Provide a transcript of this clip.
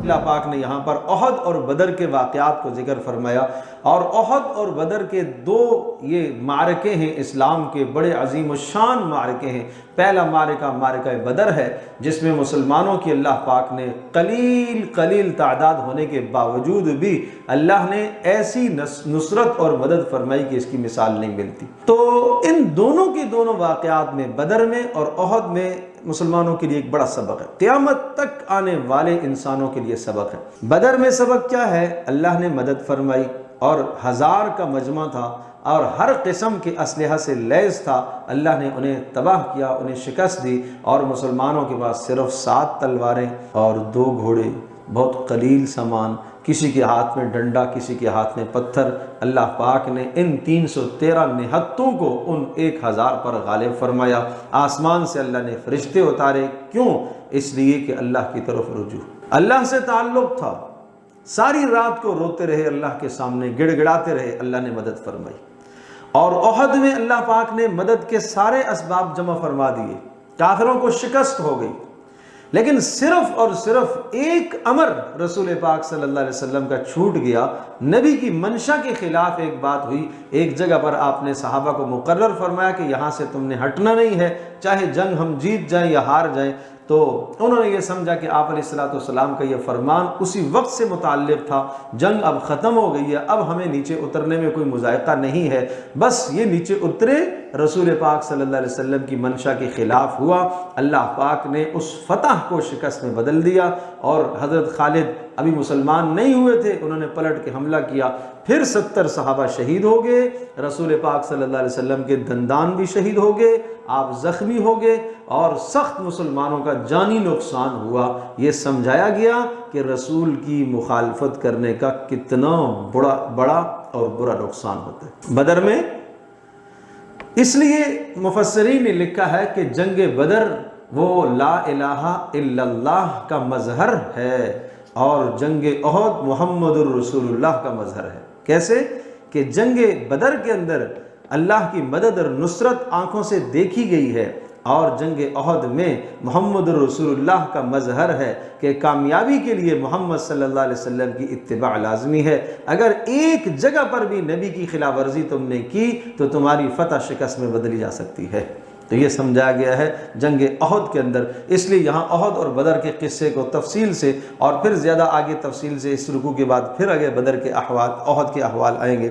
اللہ پاک نے یہاں پر احد اور بدر کے واقعات کو ذکر فرمایا، اور احد اور بدر کے دو یہ معرکے ہیں اسلام کے بڑے عظیم الشان معرکے ہیں۔ پہلا معرکہ معرکہ بدر ہے، جس میں مسلمانوں کی اللہ پاک نے قلیل تعداد ہونے کے باوجود بھی اللہ نے ایسی نصرت اور مدد فرمائی کہ اس کی مثال نہیں ملتی۔ تو ان دونوں کے دونوں واقعات میں، بدر میں اور احد میں، مسلمانوں کے لیے ایک بڑا سبق ہے، قیامت تک آنے والے انسانوں کے لیے سبق ہے۔ بدر میں سبق کیا ہے؟ اللہ نے مدد فرمائی اور 1000 کا مجمع تھا اور ہر قسم کے اسلحہ سے لیس تھا، اللہ نے انہیں تباہ کیا، انہیں شکست دی، اور مسلمانوں کے پاس صرف 7 تلواریں اور 2 گھوڑے، بہت قلیل سامان، کسی کے ہاتھ میں ڈنڈا، کسی کے ہاتھ میں پتھر۔ اللہ پاک نے ان 313 نہتوں کو ان 1000 پر غالب فرمایا۔ آسمان سے اللہ نے فرشتے اتارے، کیوں؟ اس لیے کہ اللہ کی طرف رجوع، اللہ سے تعلق تھا۔ ساری رات کو روتے رہے، اللہ کے سامنے گڑ گڑاتے رہے، اللہ نے مدد فرمائی۔ اور احد میں اللہ پاک نے مدد کے سارے اسباب جمع فرما دیے، کافروں کو شکست ہو گئی، لیکن صرف اور صرف ایک امر رسول پاک صلی اللہ علیہ وسلم کا چھوٹ گیا۔ نبی کی منشا کے خلاف ایک بات ہوئی، ایک جگہ پر آپ نے صحابہ کو مقرر فرمایا کہ یہاں سے تم نے ہٹنا نہیں ہے، چاہے جنگ ہم جیت جائیں یا ہار جائیں۔ تو انہوں نے یہ سمجھا کہ آپ علیہ السلام کا یہ فرمان اسی وقت سے متعلق تھا، جنگ اب ختم ہو گئی ہے، اب ہمیں نیچے اترنے میں کوئی مذائقہ نہیں ہے، بس یہ نیچے اترے۔ رسول پاک صلی اللہ علیہ وسلم کی منشا کے خلاف ہوا، اللہ پاک نے اس فتح کو شکست میں بدل دیا، اور حضرت خالد ابھی مسلمان نہیں ہوئے تھے، انہوں نے پلٹ کے حملہ کیا، پھر 70 صحابہ شہید ہو گئے، رسول پاک صلی اللہ علیہ وسلم کے دندان بھی شہید ہو گئے، آپ زخمی ہو گئے، اور سخت مسلمانوں کا جانی نقصان ہوا۔ یہ سمجھایا گیا کہ رسول کی مخالفت کرنے کا کتنا بڑا اور برا نقصان ہوتا ہے۔ بدر میں اس لیے مفسرین نے لکھا ہے کہ جنگ بدر وہ لا الہ الا اللہ کا مظہر ہے، اور جنگ احد محمد الرسول اللہ کا مظہر ہے۔ کیسے کہ جنگ بدر کے اندر اللہ کی مدد اور نصرت آنکھوں سے دیکھی گئی ہے، اور جنگ احد میں محمد الرسول اللہ کا مظہر ہے کہ کامیابی کے لیے محمد صلی اللہ علیہ وسلم کی اتباع لازمی ہے۔ اگر ایک جگہ پر بھی نبی کی خلاف ورزی تم نے کی تو تمہاری فتح شکست میں بدلی جا سکتی ہے۔ تو یہ سمجھایا گیا ہے جنگ احد کے اندر، اس لیے یہاں احد اور بدر کے قصے کو تفصیل سے، اور پھر زیادہ آگے تفصیل سے اس رکوع کے بعد پھر آگے بدر کے احوال، احد کے احوال آئیں گے۔